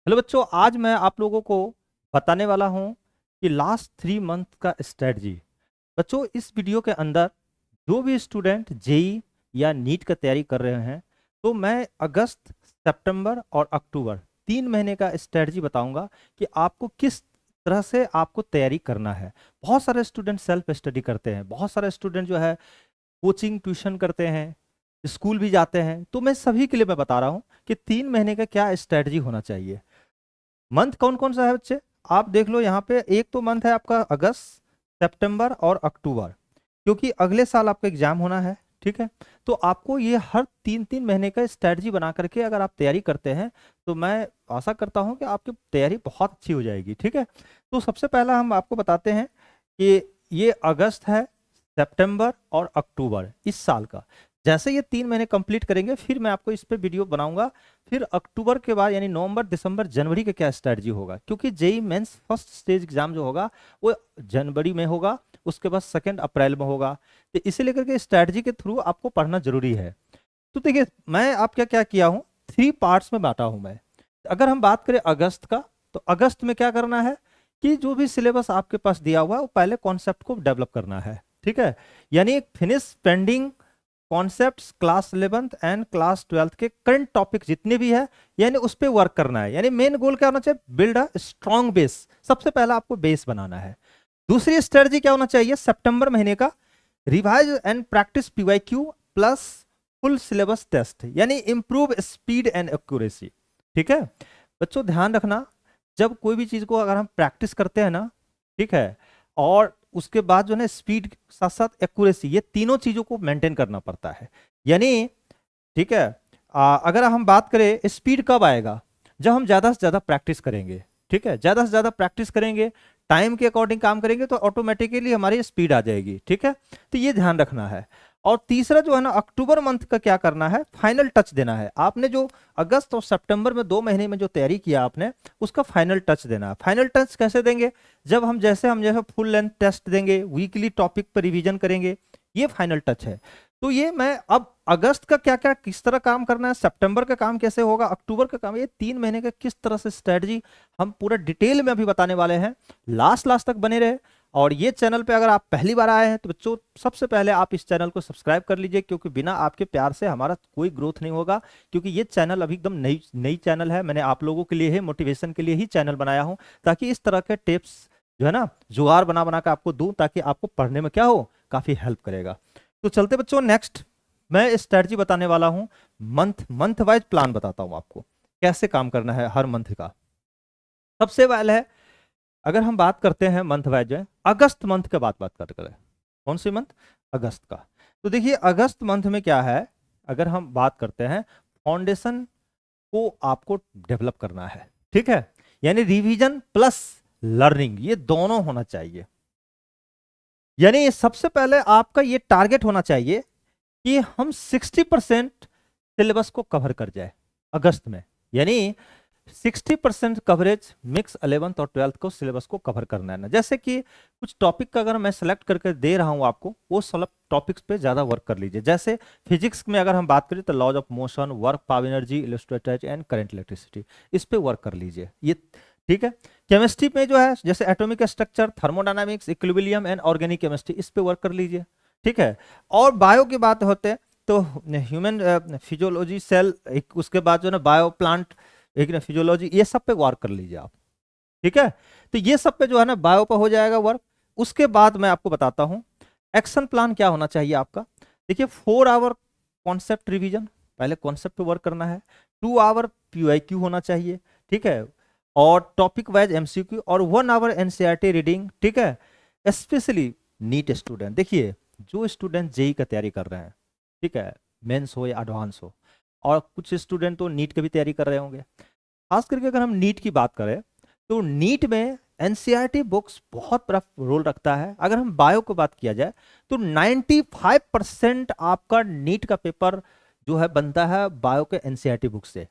Hello बच्चों, आज मैं आप लोगों को बताने वाला हूं कि लास्ट 3 मंथ का स्ट्रेटजी। बच्चों, इस वीडियो के अंदर जो भी स्टूडेंट जेई या नीट का तैयारी कर रहे हैं, तो मैं अगस्त, सितंबर और अक्टूबर 3 महीने का स्ट्रेटजी बताऊंगा कि आपको किस तरह से आपको तैयारी करना है। बहुत सारे स्टूडेंट सेल्फ स्टडी करते हैं, बहुत सारे स्टूडेंट जो है कोचिंग ट्यूशन करते हैं, स्कूल भी जाते हैं। तो मैं सभी के लिए मैं बता रहा हूँ कि 3 महीने का क्या स्ट्रेटजी होना चाहिए। मंथ कौन कौन सा है बच्चे, आप देख लो यहाँ पे। एक तो मंथ है आपका अगस्त, सितंबर और अक्टूबर, क्योंकि अगले साल आपका एग्जाम होना है। ठीक है, तो आपको ये हर 3 3 महीने का स्ट्रेटजी बना करके अगर आप तैयारी करते हैं तो मैं आशा करता हूँ कि आपकी तैयारी बहुत अच्छी हो जाएगी। ठीक है, तो सबसे पहला हम आपको बताते हैं कि ये अगस्त है, सितंबर और अक्टूबर इस साल का। जैसे ये 3 महीने कंप्लीट करेंगे फिर मैं आपको इस पे वीडियो बनाऊंगा। फिर अक्टूबर के बाद यानी नवंबर, दिसंबर, जनवरी का क्या स्ट्रेटजी होगा, क्योंकि JEE mains first stage exam जो होगा वो जनवरी में होगा, उसके बाद 2 अप्रैल में होगा। तो इसे लेकर के स्ट्रेटजी के थ्रू आपको पढ़ना जरूरी है। तो देखिए, मैं आप क्या क्या किया हूँ, 3 पार्ट्स में बांटा हूँ मैं। अगर हम बात करें अगस्त का, तो अगस्त में क्या करना है कि जो भी सिलेबस आपके पास दिया हुआ है वो पहले कॉन्सेप्ट को डेवलप करना है। ठीक है, यानी एक finish pending concepts class 11th and class 12th के करंट टॉपिक जितने भी है, यानी उस पर वर्क करना है। यानी मेन गोल क्या होना चाहिए, बिल्ड अ स्ट्रॉन्ग बेस। सबसे पहला आपको बेस बनाना है। दूसरी स्ट्रेटजी क्या होना चाहिए, सितंबर महीने का revise and practice PYQ plus full syllabus test, यानी इंप्रूव स्पीड एंड एक्यूरेसी। ठीक है बच्चों, ध्यान रखना, जब कोई भी चीज को अगर हम प्रैक्टिस करते हैं ना, ठीक है, और उसके बाद जो है स्पीड साथ साथ एक्यूरेसी, ये तीनों चीजों को मेंटेन करना पड़ता है। यानी ठीक है, अगर हम बात करें स्पीड कब आएगा, जब हम ज्यादा से ज्यादा प्रैक्टिस करेंगे। ठीक है, ज्यादा से ज्यादा प्रैक्टिस करेंगे, टाइम के अकॉर्डिंग काम करेंगे तो ऑटोमेटिकली हमारी स्पीड आ जाएगी। ठीक है, तो ये ध्यान रखना है। और तीसरा जो है ना, अक्टूबर मंथ का क्या करना है, फाइनल टच देना है। आपने जो अगस्त और सितंबर में 2 महीने में जो तैयारी किया आपने, उसका फाइनल टच देना है। फाइनल टच कैसे देंगे, जब हम जैसे फुल लेंथ टेस्ट देंगे, वीकली टॉपिक पर रिवीजन करेंगे, ये फाइनल टच है। तो ये मैं अब अगस्त का क्या क्या किस तरह काम करना है, सितंबर का काम कैसे होगा, अक्टूबर का काम, ये 3 महीने का किस तरह से स्ट्रेटजी हम पूरा डिटेल में अभी बताने वाले हैं। लास्ट लास्ट तक बने रहे। और ये चैनल पे अगर आप पहली बार आए हैं तो बच्चों, सबसे पहले आप इस चैनल को सब्सक्राइब कर लीजिए, क्योंकि बिना आपके प्यार से हमारा कोई ग्रोथ नहीं होगा। क्योंकि ये चैनल अभी एकदम नई नई चैनल है, मैंने आप लोगों के लिए ही, मोटिवेशन के लिए ही चैनल बनाया हूँ, ताकि इस तरह के टिप्स जो है ना जुगाड़ बना बना के आपको दूं, ताकि आपको पढ़ने में क्या हो, काफी हेल्प करेगा। तो चलते बच्चों, नेक्स्ट मैं स्ट्रेटजी बताने वाला हूं। मंथ मंथ वाइज प्लान बताता हूं आपको कैसे काम करना है हर मंथ का। सबसे पहले है, अगर हम बात करते हैं मंथ वाइज जो है, अगस्त मंथ का बात कर करें। कौन सी मंथ, अगस्त का। तो देखिए अगस्त मंथ में क्या है, अगर हम बात करते हैं, फाउंडेशन को आपको डेवलप करना है। ठीक है, यानी रिवीजन प्लस लर्निंग, ये दोनों होना चाहिए। यानी सबसे पहले आपका ये टारगेट होना चाहिए कि हम 60% सिलेबस को कवर कर जाए अगस्त में। यानी 60% कवरेज मिक्स 11th और 12th को सिलेबस को कवर करना है ना। जैसे कि कुछ टॉपिक का अगर मैं सेलेक्ट करके दे रहा हूं आपको, वो सब टॉपिक्स पे ज्यादा वर्क कर लीजिए। जैसे फिजिक्स में अगर हम बात करें तो laws of motion, work, power energy, electrostatic and current electricity, इस पे वर्क कर लीजिए ये। ठीक है, केमिस्ट्री में जो है जैसे atomic structure, thermodynamics, equilibrium and organic chemistry, इस पे वर्क कर लीजिए। ठीक है, और बायो की बात होते हैं तो ह्यूमन फिजियोलॉजी, सेल, उसके बाद जो है ना बायो प्लांट, एक ना फिजियोलॉजी, ये सब पे वर्क कर लीजिए आप। ठीक है, तो ये सब पे जो है ना बायो पे हो जाएगा वर्क। उसके बाद मैं आपको बताता हूं एक्शन प्लान क्या होना चाहिए आपका। देखिए 4 आवर कॉन्सेप्ट रिवीजन, पहले कॉन्सेप्ट पे वर्क करना है। 2 आवर पीवाईक्यू होना चाहिए। ठीक है, और टॉपिक वाइज एमसीक्यू, और 1 आवर एनसीईआरटी रीडिंग। ठीक है, स्पेशली नीट स्टूडेंट, देखिए जो स्टूडेंट जेई का तैयारी कर रहे हैं, ठीक है, मेंस हो या एडवांस हो, और कुछ स्टूडेंट तो नीट की भी तैयारी कर रहे होंगे। खास करके अगर हम नीट की बात करें तो नीट में एनसीईआरटी बुक्स बहुत बड़ा रोल रखता है। अगर हम बायो को बात किया जाए तो 95% आपका नीट का पेपर जो है बनता है बायो के एनसीईआरटी बुक से।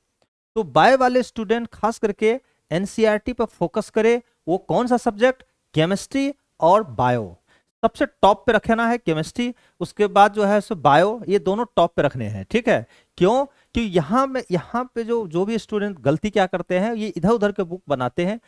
तो बायो वाले स्टूडेंट खास करके एनसीईआरटी पर फोकस करे। वो कौन सा सब्जेक्ट, केमिस्ट्री और बायो, सबसे टॉप पे रखना है केमिस्ट्री, उसके बाद जो है सो बायो, ये दोनों टॉप पे रखने हैं। ठीक है, क्यों, कि यहाँ पे जो भी स्टूडेंट गलती क्या करते हैं, ये इधर उधर के बुक बनाते हैं।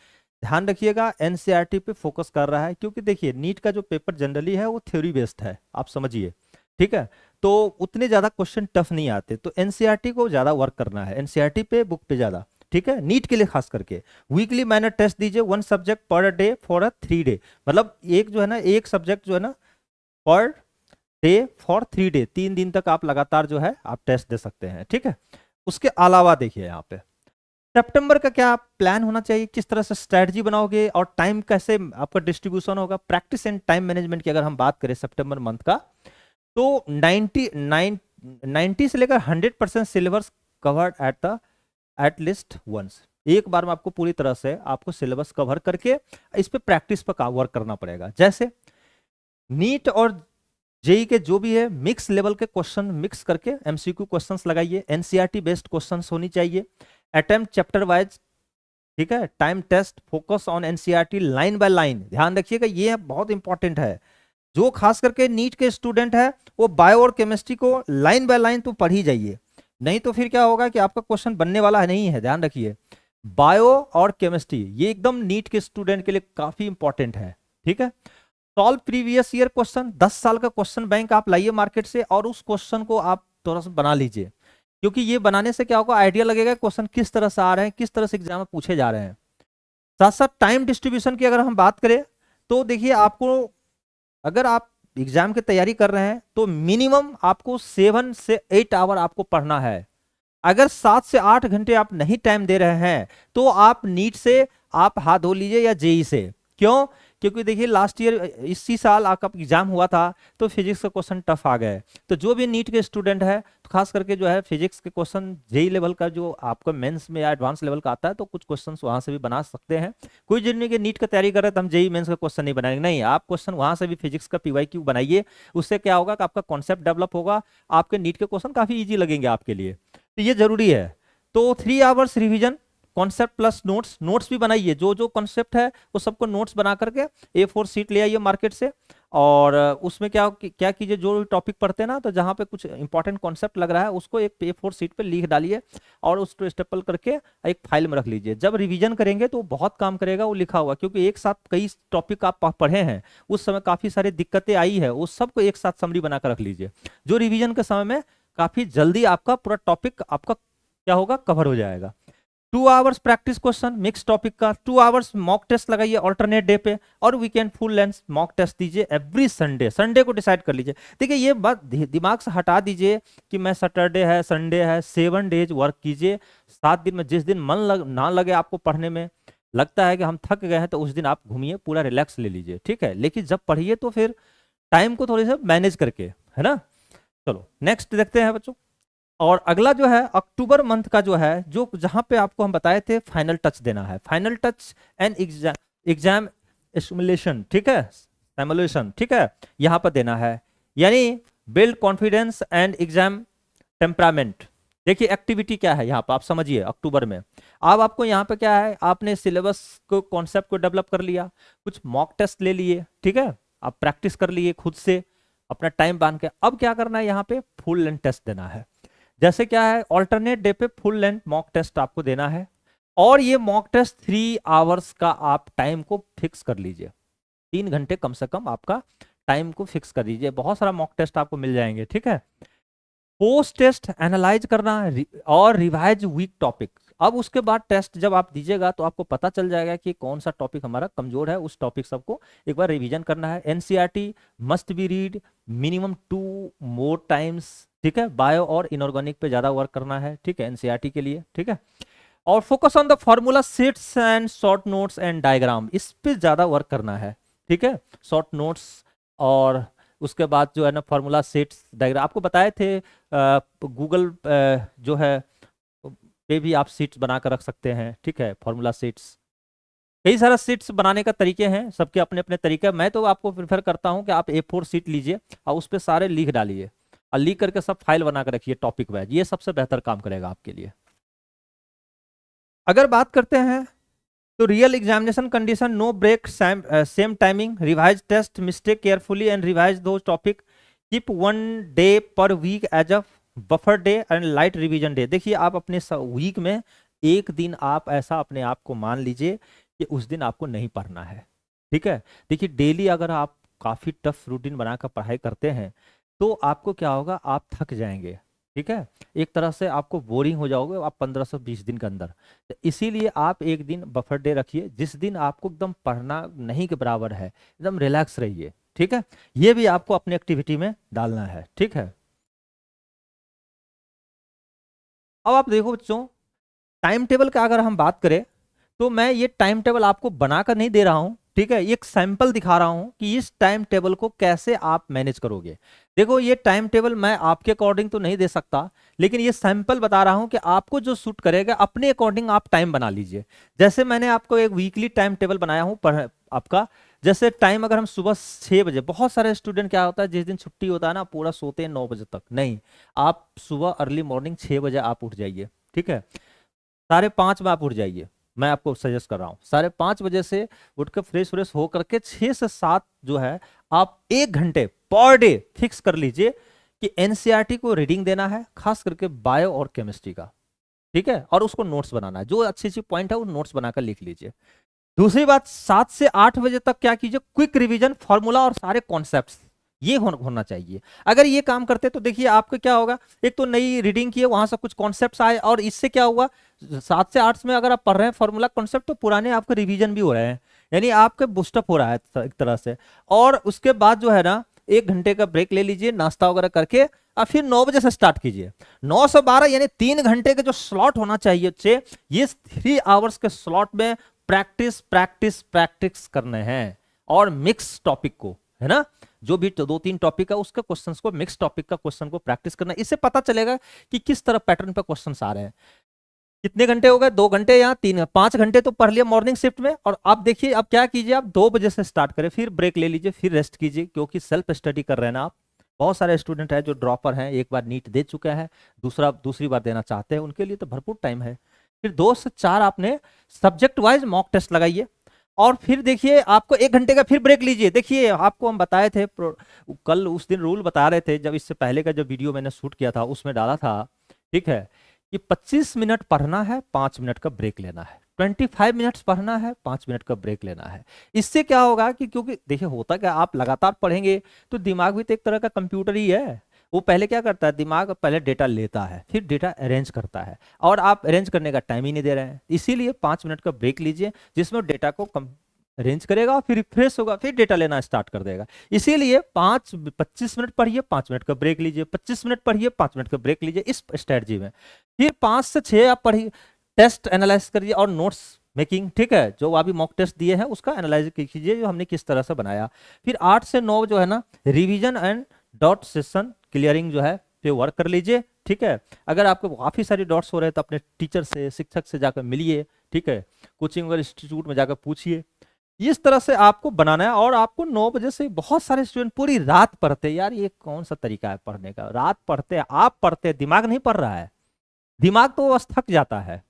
ध्यान रखिएगा, एनसीईआरटी पे फोकस कर रहा है, क्योंकि देखिए नीट का जो पेपर जनरली है वो थ्योरी बेस्ड है, आप समझिए, ठीक है। तो उतने ज्यादा क्वेश्चन टफ नहीं आते, तो एनसीईआरटी को ज्यादा वर्क करना है, एनसीईआरटी पे बुक पे ज्यादा, ठीक है। नीट के लिए खास करके वीकली मैनर टेस्ट दीजिए, 1 subject per day for a 3 day, मतलब एक जो है ना, एक सब्जेक्ट जो है ना पर डे फॉर 3 डे, 3 दिन तक आप लगातार जो है आप टेस्ट दे सकते हैं, ठीक है। उसके अलावा देखिए यहाँ पे सितंबर का क्या प्लान होना चाहिए, किस तरह से स्ट्रेटजी बनाओगे और टाइम कैसे आपका डिस्ट्रीब्यूशन होगा। प्रैक्टिस एंड टाइम मैनेजमेंट की अगर हम बात करें सितंबर मंथ का, तो 90 से लेकर 100% syllabus covered at least once. एक बार में आपको पूरी तरह से आपको सिलेबस कवर करके इस पे प्रैक्टिस पर वर्क करना पड़ेगा। जैसे नीट और जेई के जो भी है मिक्स लेवल के क्वेश्चन मिक्स करके एमसीक्यू क्वेश्चंस लगाइए, एनसीईआरटी बेस्ड क्वेश्चंस होनी चाहिए, अटेम्प्ट चैप्टर वाइज, ठीक है। Time test, focus on NCERT line by line, ध्यान रखिएगा ये बहुत इंपॉर्टेंट है। जो खास करके नीट के स्टूडेंट है वो बायो और केमिस्ट्री को लाइन बाय लाइन तो पढ़ ही जाइए, नहीं तो फिर क्या होगा कि आपका क्वेश्चन बनने वाला नहीं है। ध्यान रखिए, बायो और केमिस्ट्री ये एकदम नीट के स्टूडेंट के लिए काफी इंपॉर्टेंट है, ठीक है। सॉल्व प्रीवियस ईयर क्वेश्चन, 10 साल का क्वेश्चन बैंक आप लाइए मार्केट से और उस क्वेश्चन को आप थोड़ा सा बना लीजिए, क्योंकि ये बनाने से क्या होगा, आइडिया लगेगा क्वेश्चन किस तरह से आ रहे हैं, किस तरह से एग्जाम में पूछे जा रहे हैं। साथ साथ टाइम डिस्ट्रीब्यूशन की अगर हम बात करें तो देखिए, आपको अगर आप एग्जाम की तैयारी कर रहे हैं तो मिनिमम आपको 7 से 8 आवर आपको पढ़ना है। अगर 7 से 8 घंटे आप नहीं टाइम दे रहे हैं तो आप नीट से आप हाथ धो लीजिए या जेई से। क्यों? क्योंकि देखिए लास्ट ईयर इसी साल आपका एग्जाम हुआ था तो फिजिक्स का क्वेश्चन टफ आ गए, तो जो भी नीट के स्टूडेंट है तो खास करके जो है फिजिक्स के क्वेश्चन जेई लेवल का जो आपका मेंस में या एडवांस लेवल का आता है तो कुछ क्वेश्चंस वहां से भी बना सकते हैं। कोई जिनमें कि नीट का तैयारी कर रहे हैं तो हम जेई मेंस का क्वेश्चन नहीं बनाएंगे, नहीं, आप क्वेश्चन वहां से भी फिजिक्स का पीवाईक्यू बनाइए। उससे क्या होगा कि आपका कॉन्सेप्ट डेवलप होगा, आपके नीट के क्वेश्चन काफी ईजी लगेंगे आपके लिए, तो ये जरूरी है। तो 3 hours revision, concept plus notes, notes भी बनाइए, जो जो कॉन्सेप्ट है वो सबको नोट्स बना करके A4 सीट ले आइए मार्केट से, और उसमें क्या क्या कीजिए, जो टॉपिक पढ़ते हैं ना तो जहाँ पे कुछ इंपॉर्टेंट कॉन्सेप्ट लग रहा है उसको एक A4 सीट पे लिख डालिए और उसको स्टेपल करके एक फाइल में रख लीजिए। जब रिवीजन करेंगे तो बहुत काम करेगा वो लिखा हुआ, क्योंकि एक साथ कई टॉपिक आप पढ़े हैं, उस समय काफी सारी दिक्कतें आई है, उस सबको एक साथ समरी बनाकर रख लीजिए, जो रिविजन के समय में काफी जल्दी आपका पूरा टॉपिक आपका क्या होगा, कवर हो जाएगा। 2 hours practice question mix topic का, 2 आवर्स मॉक टेस्ट लगाइए ऑल्टरनेट डे पे, और weekend full length mock test दीजिए एवरी संडे। संडे को डिसाइड कर लीजिए। देखिए ये बात दिमाग से हटा दीजिए कि मैं सैटरडे है संडे है, 7 डेज वर्क कीजिए। 7 दिन में जिस दिन मन ना लगे आपको पढ़ने में, लगता है कि हम थक गए हैं, तो उस दिन आप घूमिए, पूरा रिलैक्स ले लीजिए, ठीक है। लेकिन जब पढ़िए तो फिर टाइम को थोड़ी सा मैनेज करके, है ना। चलो नेक्स्ट देखते हैं बच्चों। और अगला जो है अक्टूबर मंथ का जो है, जो जहां पे आपको हम बताए थे फाइनल टच देना है, final touch and exam simulation, ठीक है, सिमुलेशन, ठीक है, यहां पर देना है, यानी build confidence and exam temperament. देखिए एक्टिविटी क्या है यहाँ पर, आप समझिए अक्टूबर में। अब आपको यहाँ पे क्या है, आपने सिलेबस को कॉन्सेप्ट को डेवलप कर लिया, कुछ मॉक टेस्ट ले लिए, ठीक है, आप प्रैक्टिस कर लिए खुद से अपना टाइम बांध के। अब क्या करना है, यहाँ पे फुल लेंथ टेस्ट देना है। जैसे क्या है, ऑल्टरनेट डे पे फुल लेंथ मॉक टेस्ट आपको देना है, और ये मॉक टेस्ट 3 आवर्स का आप टाइम को फिक्स कर लीजिए, 3 घंटे कम से कम आपका टाइम को फिक्स कर लीजिए। बहुत सारा मॉक टेस्ट आपको मिल जाएंगे, ठीक है। पोस्ट टेस्ट एनालाइज करना और रिवाइज वीक टॉपिक। अब उसके बाद टेस्ट जब आप दीजिएगा तो आपको पता चल जाएगा कि कौन सा टॉपिक हमारा कमजोर है, उस टॉपिक सबको एक बार रिवीजन करना है। NCERT must be read minimum 2 more times, ठीक है। बायो और इनऑर्गेनिक पे ज्यादा वर्क करना है, ठीक है, एनसीईआरटी के लिए, ठीक है। और focus on the formula sheets and short notes and diagram, इस पे ज्यादा वर्क करना है, ठीक है। शॉर्ट नोट्स और उसके बाद जो है ना फॉर्मूला शीट्स डायग्राम, आपको बताए थे गूगल जो है पे भी आप शीट्स बनाकर रख सकते हैं, ठीक है, फॉर्मूला शीट्स। कई सारा शीट्स बनाने का तरीके हैं, सबके अपने अपने तरीके। मैं तो आपको प्रेफर करता हूं कि आप A4 शीट लीजिए और उस पर सारे लिख डालिए और लिख करके सब फाइल बनाकर रखिए टॉपिक वाइज, ये सबसे बेहतर काम करेगा आपके लिए। अगर बात करते हैं तो real examination condition, no break, same timing, revise test mistake carefully and revise दो topic, keep 1 day per week as a buffer day and light revision day. देखिए आप अपने वीक में एक दिन आप ऐसा अपने आप को मान लीजिए कि उस दिन आपको नहीं पढ़ना है, ठीक है। देखिए डेली अगर आप काफ़ी टफ रूटीन बनाकर पढ़ाई करते हैं तो आपको क्या होगा, आप थक जाएंगे, ठीक है। एक तरह से आपको बोरिंग हो जाओगे आप 15-20 दिन के अंदर। तो इसीलिए आप एक दिन बफर डे रखिए जिस दिन आपको एकदम पढ़ना नहीं के बराबर है, एकदम रिलैक्स रहिए, ठीक है। ये भी आपको अपनी एक्टिविटी में डालना है, ठीक है। अब आप देखो बच्चों, टाइम टेबल का अगर हम बात करें तो मैं ये टाइम टेबल आपको बनाकर नहीं दे रहा हूं, ठीक है। एक सैंपल दिखा रहा हूं कि इस टाइम टेबल को कैसे आप मैनेज करोगे। देखो ये टाइम टेबल मैं आपके अकॉर्डिंग तो नहीं दे सकता, लेकिन ये सैंपल बता रहा हूं कि आपको जो सूट करेगा अपने अकॉर्डिंग आप टाइम बना लीजिए। जैसे मैंने आपको एक वीकली टाइम टेबल बनाया हूं आपका, जैसे टाइम अगर हम सुबह 6 बजे, बहुत सारे स्टूडेंट क्या होता है जिस दिन छुट्टी होता है ना पूरा सोते हैं 9 बजे तक, नहीं, आप सुबह अर्ली मॉर्निंग 6 बजे आप उठ जाइए, ठीक है। 5:30 में आप उठ जाइए, मैं आपको सजेस्ट कर रहा हूँ 5:30 बजे से उठकर फ्रेश फ्रेश हो करके 6 से 7 जो है आप 1 घंटे पर डे फिक्स कर लीजिए कि एनसीईआरटी को रीडिंग देना है, खास करके बायो और केमिस्ट्री का, ठीक है। और उसको नोट्स बनाना है, जो अच्छी अच्छी पॉइंट है वो नोट्स बनाकर लिख लीजिए। दूसरी बात, 7 से 8 बजे तक क्या कीजिए, क्विक रिवीजन, फॉर्मूला और सारे कॉन्सेप्ट्स ये होना चाहिए। अगर ये काम करते तो देखिए आपको क्या होगा, एक तो नई रीडिंग किए, वहां से कुछ कॉन्सेप्ट्स आए, और इससे क्या हुआ 7 से 8 में अगर आप पढ़ रहे हैं फॉर्मूला कॉन्सेप्ट तो पुराने आपके रिवीजन भी हो रहे हैं, यानी आपके बुस्टअप हो रहा है एक तरह से। और उसके बाद जो है ना 1 घंटे का ब्रेक ले लीजिए नाश्ता वगैरह करके, और फिर 9 बजे से स्टार्ट कीजिए। 9 से 12 यानी 3 घंटे के जो स्लॉट होना चाहिए बच्चे, ये 3 आवर्स के स्लॉट में प्रैक्टिस प्रैक्टिस प्रैक्टिस करने हैं, और मिक्स टॉपिक को, है ना, जो भी 2-3 टॉपिक है उसके क्वेश्चंस को, मिक्स टॉपिक का क्वेश्चन को प्रैक्टिस करना। इससे पता चलेगा कि किस तरह पैटर्न पे क्वेश्चंस आ रहे हैं। कितने घंटे हो गए, 2 घंटे या 3, 5 घंटे तो पढ़ लिया मॉर्निंग शिफ्ट में। और आप देखिए अब क्या कीजिए, आप 2 बजे से स्टार्ट करें, फिर ब्रेक ले लीजिए, फिर रेस्ट कीजिए, क्योंकि सेल्फ स्टडी कर रहे हैं ना आप। बहुत सारे स्टूडेंट हैं जो ड्रॉपर हैं, एक बार नीट दे चुके हैं, दूसरी बार देना चाहते हैं, उनके लिए तो भरपूर टाइम है। फिर 2 से 4 आपने सब्जेक्ट वाइज मॉक टेस्ट लगाइए, और फिर देखिए आपको 1 घंटे का फिर ब्रेक लीजिए। देखिए आपको हम बताए थे कल उस दिन रूल बता रहे थे, जब इससे पहले का जो वीडियो मैंने शूट किया था उसमें डाला था, ठीक है, कि 25 मिनट पढ़ना है, 5 मिनट का ब्रेक लेना है, 25 मिनट्स पढ़ना है, 5 मिनट का ब्रेक लेना है। इससे क्या होगा कि, क्योंकि देखिए होता क्या, आप लगातार पढ़ेंगे तो दिमाग भी तो एक तरह का कंप्यूटर ही है। वो पहले क्या करता है, दिमाग पहले डेटा लेता है, फिर डेटा अरेंज करता है, और आप अरेंज करने का टाइम ही नहीं दे रहे हैं। इसीलिए 5 मिनट का ब्रेक लीजिए, जिसमें डेटा को अरेंज करेगा, फिर रिफ्रेश होगा, फिर डेटा लेना स्टार्ट कर देगा। इसीलिए 25 मिनट पढ़िए, 5 मिनट का ब्रेक लीजिए, 25 मिनट पढ़िए, 5 मिनट का ब्रेक लीजिए, इस स्ट्रेटजी में। फिर 5 से 6 आप पढ़िए, टेस्ट एनालाइज करिए और नोट्स मेकिंग, ठीक है, जो अभी मॉक टेस्ट दिए हैं उसका एनालाइज कीजिए, जो हमने किस तरह से बनाया। फिर 8 से 9 जो है ना revision and dot session clearing जो है पे वर्क कर लीजिए, ठीक है। अगर आपको काफ़ी सारी डॉट्स हो रहे हैं तो अपने टीचर से, शिक्षक से जाकर मिलिए, ठीक है, कोचिंग वगैरह इंस्टीट्यूट में जाकर पूछिए। इस तरह से आपको बनाना है। और आपको 9 बजे से, बहुत सारे स्टूडेंट पूरी रात पढ़ते हैं, यार ये कौन सा तरीका है पढ़ने का, रात पढ़ते हैं, आप पढ़ते हैं, दिमाग नहीं पढ़ रहा है, दिमाग तो बस थक जाता है।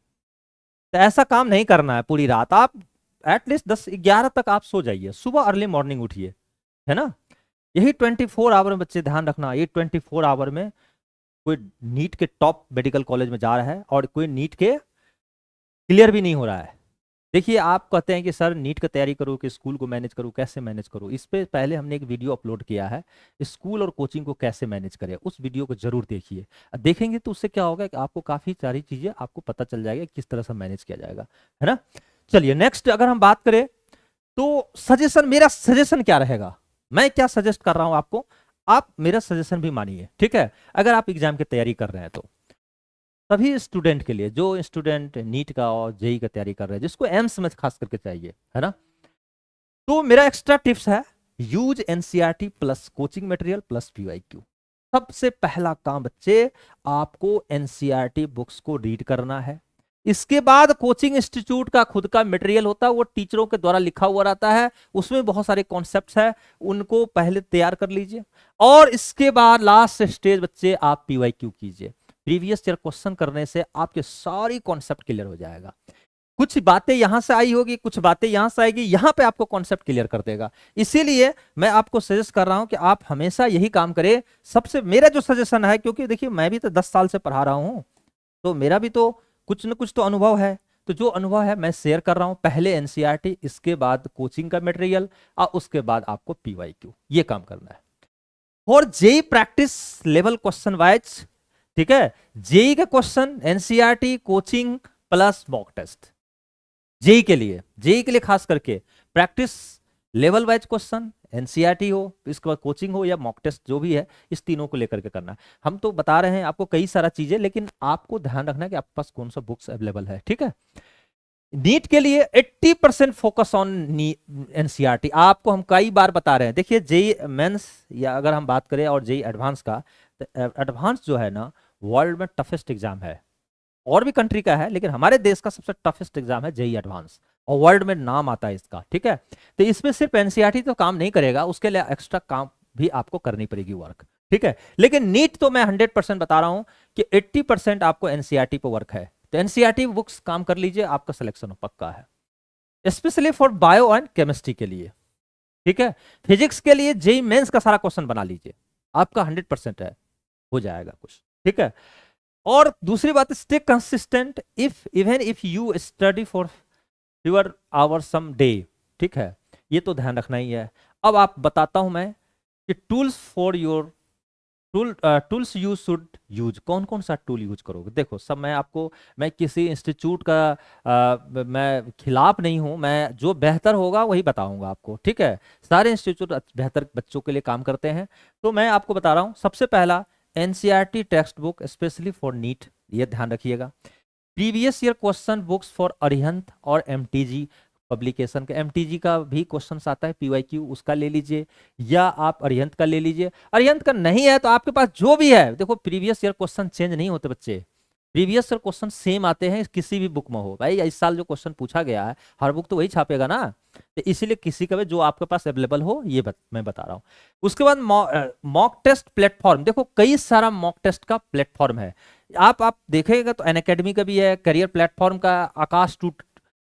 तो ऐसा काम नहीं करना है पूरी रात, आप एटलीस्ट 10-11 तक आप सो जाइए, सुबह अर्ली मॉर्निंग उठिए, है ना। यही 24 आवर में बच्चे ध्यान रखना, ये 24 आवर में कोई नीट के टॉप मेडिकल कॉलेज में जा रहा है और कोई नीट के क्लियर भी नहीं हो रहा है। देखिए आप कहते हैं कि सर नीट का तैयारी करूँ कि स्कूल को मैनेज करूँ, कैसे मैनेज करूँ, इस पे पहले हमने एक वीडियो अपलोड किया है, स्कूल और कोचिंग को कैसे मैनेज करें, उस वीडियो को जरूर देखिए। देखेंगे तो उससे क्या होगा कि आपको काफ़ी सारी चीज़ें आपको पता चल जाएगा किस तरह से मैनेज किया जाएगा, है ना। चलिए नेक्स्ट अगर हम बात करें तो सजेशन, मेरा सजेशन क्या रहेगा, मैं क्या सजेस्ट कर रहा हूँ आपको, आप मेरा सजेशन भी मानिए, ठीक है। अगर आप एग्जाम की तैयारी कर रहे हैं तो सभी स्टूडेंट के लिए, जो स्टूडेंट नीट का और जेई का तैयारी कर रहे हैं, जिसको एम्स में खास करके चाहिए, है ना, तो मेरा एक्स्ट्रा टिप्स है, use NCERT plus coaching material plus PYQ. सबसे पहला काम बच्चे, आपको एनसीईआरटी बुक्स को रीड करना है। इसके बाद कोचिंग इंस्टीट्यूट का खुद का मटेरियल होता है, वो टीचरों के द्वारा लिखा हुआ रहता है, उसमें बहुत सारे कॉन्सेप्ट्स हैं, उनको पहले तैयार कर लीजिए। और इसके बाद लास्ट स्टेज बच्चे आप पीवाईक्यू कीजिए। प्रीवियस ईयर क्वेश्चन करने से आपके सारी कॉन्सेप्ट क्लियर हो जाएगा। कुछ बातें यहां से आई होगी, कुछ बातें यहां से आएगी, यहां पे आपको कॉन्सेप्ट क्लियर कर देगा। इसीलिए मैं आपको सजेस्ट कर रहा हूं कि आप हमेशा यही काम करें। सबसे मेरा जो सजेशन है, क्योंकि देखिए मैं भी तो 10 साल से पढ़ा रहा हूं, तो मेरा भी तो कुछ न कुछ तो अनुभव है। तो जो अनुभव है मैं शेयर कर रहा हूं। पहले एनसीईआरटी, इसके बाद कोचिंग का मटेरियल, और उसके बाद आपको पीवाईक्यू, ये काम करना है। और JEE practice level question wise, ठीक है, जेई का question NCERT, coaching plus mock test. JEE के लिए खास करके practice level wise question, NCERT हो, इसके बाद कोचिंग हो या मॉक टेस्ट, जो भी है, इस तीनों को लेकर के करना है। हम तो बता रहे हैं आपको कई सारा चीजें, लेकिन आपको ध्यान रखना है कि आपके पास कौन सा बुक्स अवेलेबल है, ठीक है। नीट के लिए 80% फोकस ऑन एनसीईआरटी, आपको हम कई बार बता रहे हैं। देखिए जेई मेंस या अगर हम बात करें और जेई एडवांस का, तो एडवांस जो है ना, वर्ल्ड में टफेस्ट एग्जाम है। और भी कंट्री का है, लेकिन हमारे देश का सबसे टफेस्ट एग्जाम है जेई एडवांस, और वर्ल्ड में नाम आता है इसका, ठीक है। तो इसमें सिर्फ एनसीईआरटी तो काम नहीं करेगा, उसके लिए एक्स्ट्रा काम भी आपको करनी पड़ेगी, वर्क, ठीक है। लेकिन नीट तो मैं 100% बता रहा हूं कि 80% आपको एनसीईआरटी पे वर्क है। तो एनसीईआरटी बुक्स काम कर लीजिए, आपका सिलेक्शन पक्का है। Specially for bio and chemistry के लिए, ठीक है। फिजिक्स के लिए जेई मेंस का सारा क्वेश्चन बना लीजिए, आपका 100% है, हो जाएगा कुछ, ठीक है। और दूसरी बात, stay consistent if even if you study for fewer hour some day, ठीक है, ये तो ध्यान रखना ही है। अब आप बताता हूं मैं कि tools for your tools you should use, कौन कौन सा टूल यूज करोगे। देखो सब मैं किसी इंस्टीट्यूट का मैं खिलाफ नहीं हूं, मैं जो बेहतर होगा वही बताऊंगा आपको, ठीक है। सारे इंस्टीट्यूट बेहतर बच्चों के लिए काम करते हैं, तो मैं आपको बता रहा हूं। सबसे पहला, NCERT text book specially for NEET, ये ध्यान रखिएगा। Previous year question books for Arihant और एमटीजी पब्लिकेशन का, एमटीजी का भी क्वेश्चन आता है पीवाईक्यू, उसका ले लीजिए, या आप अरिहंत का ले लीजिए। अरिहंत का नहीं है तो आपके पास जो भी है, देखो प्रीवियस ईयर क्वेश्चन चेंज नहीं होते बच्चे, प्रीवियस ईयर क्वेश्चन सेम आते हैं किसी भी बुक में हो। भाई इस साल जो क्वेश्चन पूछा गया है, हर बुक तो वही छापेगा ना, तो इसीलिए किसी का भी जो आपके पास अवेलेबल हो, ये मैं बता रहा हूँ। उसके बाद मॉक टेस्ट प्लेटफॉर्म, देखो कई सारा मॉक टेस्ट का प्लेटफॉर्म है। आप देखेगा तो अनअकैडमी का भी है, करियर प्लेटफॉर्म का, आकाश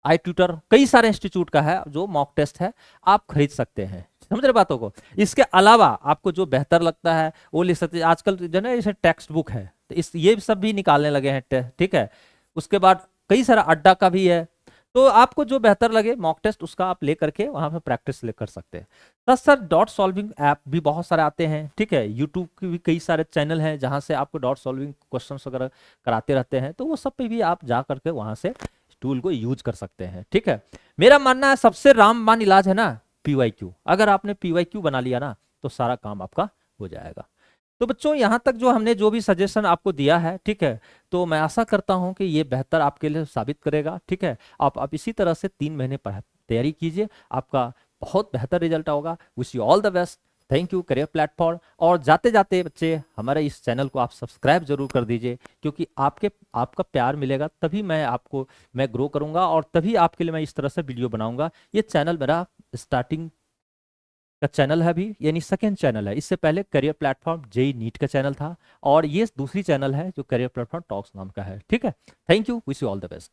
आई ट्यूटर, कई सारे इंस्टीट्यूट का है जो मॉक टेस्ट है, आप खरीद सकते हैं, समझ रहे बातों को। इसके अलावा आपको जो बेहतर लगता है वो ले सकते हैं। आजकल जो है जैसे टेक्स्ट बुक है, तो ये सब भी निकालने लगे हैं, ठीक है। उसके बाद कई सारा अड्डा का भी है, तो आपको जो बेहतर लगे मॉक टेस्ट, उसका आप ले करके वहां पे प्रैक्टिस ले कर सकते हैं। साथ साथ डॉट सॉल्विंग ऐप भी बहुत सारे आते हैं, ठीक है। यूट्यूब के भी कई सारे चैनल हैं जहां से आपको डॉट सॉल्विंग क्वेश्चंस वगैरह कराते रहते हैं, तो वो सब पे भी आप जा करके वहां से टूल को यूज कर सकते हैं, ठीक है। मेरा मानना है सबसे रामबाण इलाज है ना पीवाईक्यू। अगर आपने पीवाईक्यू बना लिया ना, तो सारा काम आपका हो जाएगा। तो बच्चों यहाँ तक जो हमने जो भी सजेशन आपको दिया है, ठीक है, तो मैं आशा करता हूँ कि ये बेहतर आपके लिए साबित करेगा, ठीक है। आप इसी तरह से 3 महीने तैयारी कीजिए, आपका बहुत बेहतर रिजल्ट होगा। Wish you all the best. Thank you career platform. और जाते जाते बच्चे हमारे इस चैनल को आप सब्सक्राइब जरूर कर दीजिए, क्योंकि आपका प्यार मिलेगा तभी मैं ग्रो करूंगा, और तभी आपके लिए मैं इस तरह से वीडियो बनाऊंगा। ये चैनल मेरा स्टार्टिंग का चैनल है अभी, यानी सेकंड चैनल है। इससे पहले करियर प्लेटफॉर्म जेई नीट का चैनल था, और ये दूसरी चैनल है जो करियर प्लेटफॉर्म टॉक्स नाम का है, ठीक है। Thank you, wish you all the best.